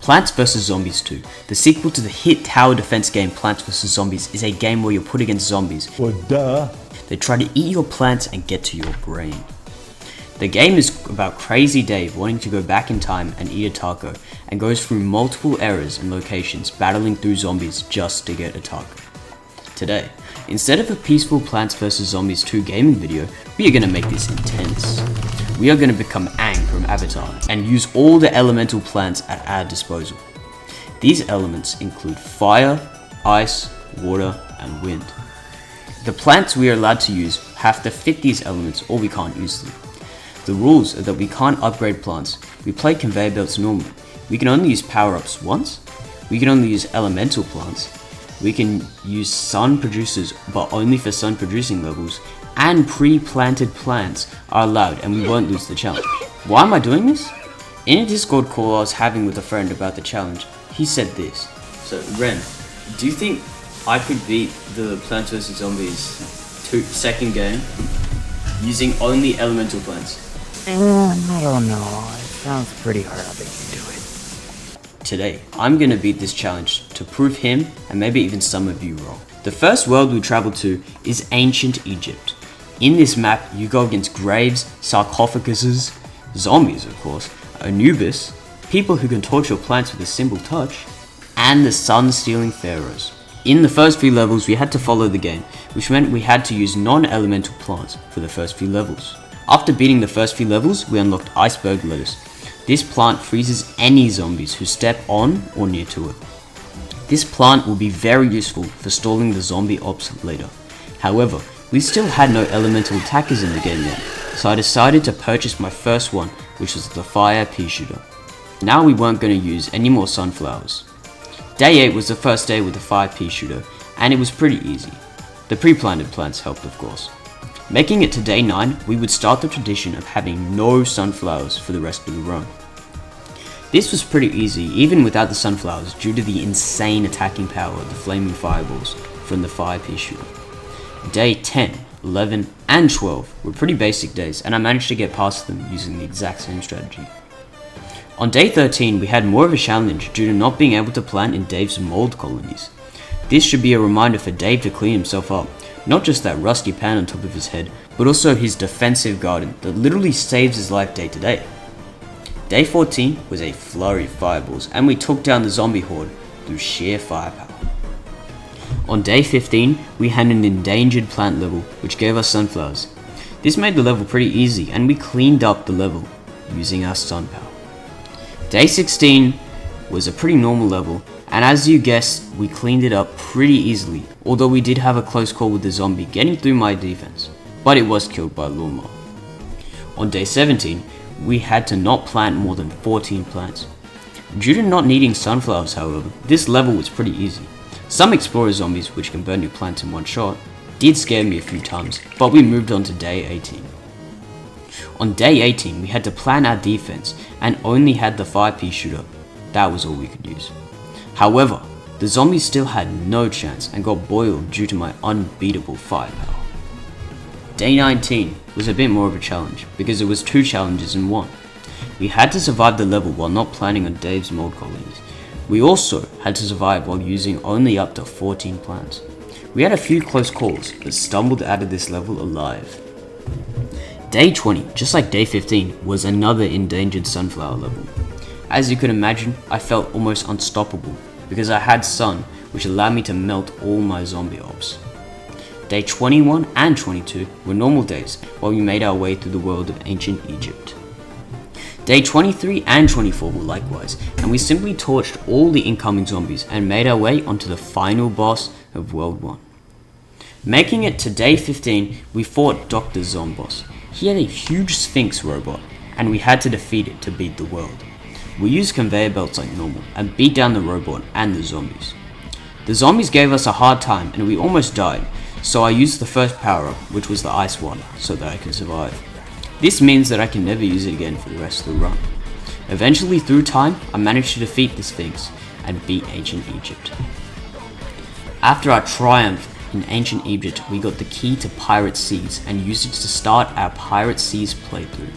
Plants vs Zombies 2, the sequel to the hit tower defense game Plants vs Zombies, is a game where you're put against zombies. Well, duh. They try to eat your plants and get to your brain. The game is about Crazy Dave wanting to go back in time and eat a taco, and goes through multiple eras and locations battling through zombies just to get a taco. Today, instead of a peaceful Plants vs Zombies 2 gaming video, we are going to make this intense. We are going to become Aang from Avatar and use all the elemental plants at our disposal. These elements include fire, ice, water, and wind. The plants we are allowed to use have to fit these elements or we can't use them. The rules are that we can't upgrade plants. We play conveyor belts normally. We can only use power-ups once. We can only use elemental plants. We can use sun producers, but only for sun producing levels, and pre-planted plants are allowed and we won't lose the challenge. Why am I doing this? In a Discord call I was having with a friend about the challenge, he said this. So Ren, do you think I could beat the Plants vs Zombies second game using only elemental plants? I don't know, it sounds pretty hard. I bet you can do it. Today, I'm gonna beat this challenge to prove him and maybe even some of you wrong. The first world we travel to is ancient Egypt. In this map, you go against graves, sarcophaguses, zombies of course, Anubis, people who can torture plants with a simple touch, and the sun-stealing pharaohs. In the first few levels, we had to follow the game, which meant we had to use non-elemental plants for the first few levels. After beating the first few levels, we unlocked Iceberg Lettuce. This plant freezes any zombies who step on or near to it. This plant will be very useful for stalling the zombie ops later. However, we still had no elemental attackers in the game yet, so I decided to purchase my first one, which was the Fire Pea Shooter. Now we weren't going to use any more sunflowers. Day 8 was the first day with the Fire Pea Shooter, and it was pretty easy. The pre-planted plants helped of course. Making it to day 9, we would start the tradition of having no sunflowers for the rest of the run. This was pretty easy even without the sunflowers due to the insane attacking power of the flaming fireballs from the Fire Pea Shooter. Day 10, 11, and 12 were pretty basic days and I managed to get past them using the exact same strategy. On day 13 we had more of a challenge due to not being able to plant in Dave's mold colonies. This should be a reminder for Dave to clean himself up, not just that rusty pan on top of his head, but also his defensive garden that literally saves his life day to day. Day 14 was a flurry of fireballs and we took down the zombie horde through sheer firepower. On day 15, we had an endangered plant level which gave us sunflowers. This made the level pretty easy and we cleaned up the level using our sun power. Day 16 was a pretty normal level and as you guessed, we cleaned it up pretty easily, although we did have a close call with the zombie getting through my defense, but it was killed by Luma. On day 17, we had to not plant more than 14 plants. Due to not needing sunflowers however, this level was pretty easy. Some explorer zombies, which can burn your plants in one shot, did scare me a few times, but we moved on to day 18. On day 18 we had to plan our defense and only had the Fire Pea Shooter. That was all we could use. However, the zombies still had no chance and got boiled due to my unbeatable firepower. Day 19 was a bit more of a challenge because it was 2 challenges in one. We had to survive the level while not planning on Dave's mold colonies. We also had to survive while using only up to 14 plants. We had a few close calls but stumbled out of this level alive. Day 20, just like day 15, was another endangered sunflower level. As you could imagine, I felt almost unstoppable because I had sun, which allowed me to melt all my zombie ops. Day 21 and 22 were normal days while we made our way through the world of ancient Egypt. Day 23 and 24 were likewise, and we simply torched all the incoming zombies and made our way onto the final boss of World 1. Making it to day 15, we fought Dr. Zombos. He had a huge Sphinx robot, and we had to defeat it to beat the world. We used conveyor belts like normal and beat down the robot and the zombies. The zombies gave us a hard time and we almost died, so I used the first power up, which was the ice one, so that I could survive. This means that I can never use it again for the rest of the run. Eventually through time, I managed to defeat the Sphinx and beat ancient Egypt. After our triumph in ancient Egypt, we got the key to Pirate Seas and used it to start our Pirate Seas playthrough.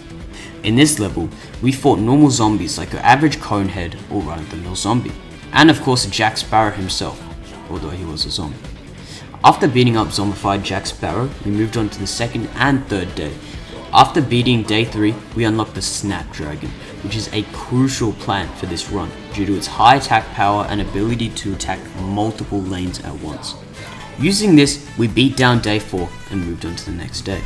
In this level, we fought normal zombies like your average conehead or run-of-the-mill zombie, and of course Jack Sparrow himself, although he was a zombie. After beating up zombified Jack Sparrow, we moved on to the second and third day. After beating day 3, we unlocked the Snapdragon, which is a crucial plant for this run due to its high attack power and ability to attack multiple lanes at once. Using this, we beat down day 4 and moved on to the next day.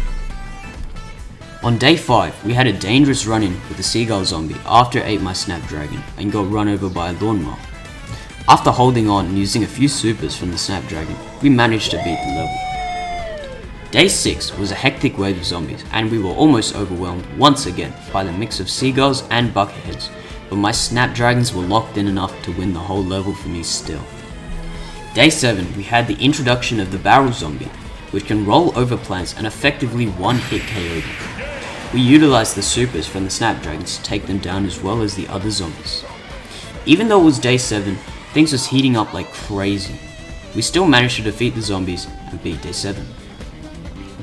On day 5, we had a dangerous run-in with the Seagull zombie after it ate my Snapdragon and got run over by a lawnmower. After holding on and using a few supers from the Snapdragon, we managed to beat the level. Day 6 was a hectic wave of zombies and we were almost overwhelmed once again by the mix of seagulls and bucketheads, but my Snapdragons were locked in enough to win the whole level for me still. Day 7, we had the introduction of the barrel zombie, which can roll over plants and effectively one-hit KO them. We utilized the supers from the Snapdragons to take them down as well as the other zombies. Even though it was day 7, things was heating up like crazy. We still managed to defeat the zombies and beat day 7.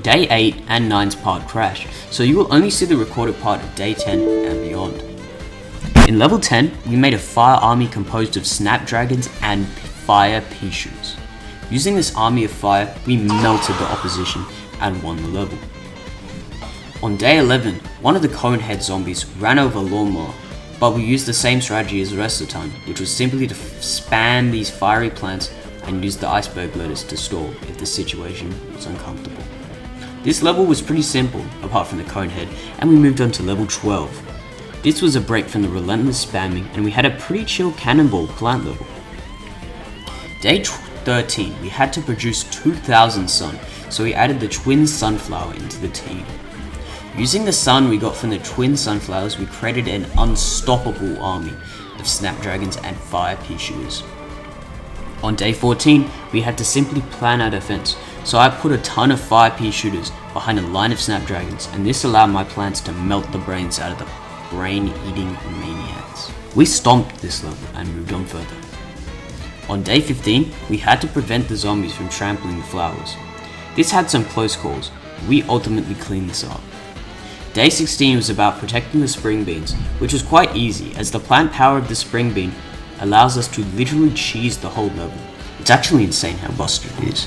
Day 8 and 9's part crashed, so you will only see the recorded part of day 10 and beyond. In level 10, we made a fire army composed of Snapdragons and fire pea-shooters. Using this army of fire, we melted the opposition and won the level. On day 11, one of the conehead zombies ran over a lawnmower, but we used the same strategy as the rest of the time, which was simply to spam these fiery plants and use the iceberg lettuce to stall if the situation was uncomfortable. This level was pretty simple, apart from the conehead, and we moved on to level 12. This was a break from the relentless spamming, and we had a pretty chill cannonball plant level. Day 13, we had to produce 2,000 sun, so we added the twin sunflower into the team. Using the sun we got from the twin sunflowers, we created an unstoppable army of Snapdragons and fire pea-shooters. On day 14, we had to simply plan our defense, so I put a ton of fire pea-shooters behind a line of Snapdragons, and this allowed my plants to melt the brains out of the brain-eating maniacs. We stomped this level and moved on further. On day 15, we had to prevent the zombies from trampling the flowers. This had some close calls, but we ultimately cleaned this up. Day 16 was about protecting the spring beans, which was quite easy as the plant power of the spring bean allows us to literally cheese the whole level. It's actually insane how busted it is.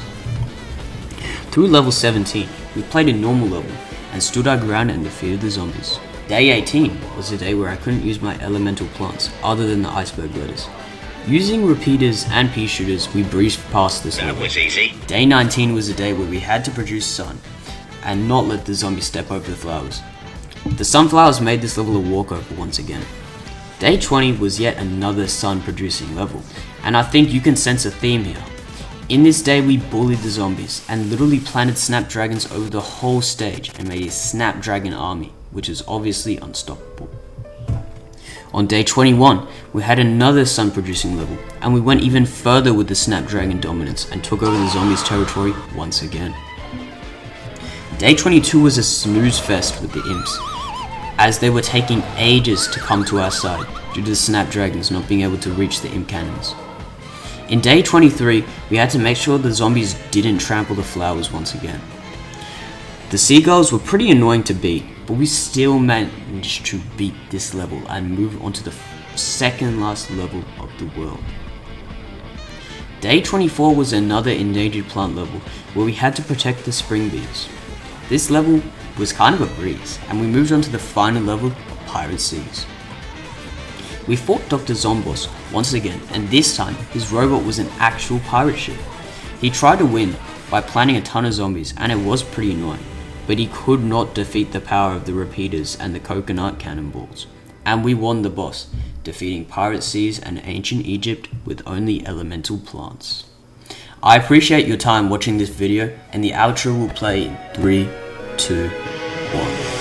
Through level 17, we played a normal level and stood our ground and defeated the zombies. Day 18 was the day where I couldn't use my elemental plants other than the iceberg lettuce. Using repeaters and pea shooters, we breezed past this level. That was easy. Day 19 was the day where we had to produce sun and not let the zombies step over the flowers. The sunflowers made this level a walkover once again. Day 20 was yet another sun producing level, and I think you can sense a theme here. In this day we bullied the zombies and literally planted Snapdragons over the whole stage and made a Snapdragon army, which is obviously unstoppable. On day 21, we had another sun producing level, and we went even further with the Snapdragon dominance and took over the zombies' territory once again. Day 22 was a snooze fest with the imps, as they were taking ages to come to our side due to the Snapdragons not being able to reach the imp cannons. In day 23, we had to make sure the zombies didn't trample the flowers once again. The seagulls were pretty annoying to beat, but we still managed to beat this level and move on to the second last level of the world. Day 24 was another endangered plant level where we had to protect the spring beans. This level was kind of a breeze, and we moved on to the final level of Pirate Seas. We fought Dr. Zombos once again, and this time his robot was an actual pirate ship. He tried to win by planting a ton of zombies, and it was pretty annoying, but he could not defeat the power of the repeaters and the coconut cannonballs. And we won the boss, defeating Pirate Seas and ancient Egypt with only elemental plants. I appreciate your time watching this video, and the outro will play in 3, 2, 1.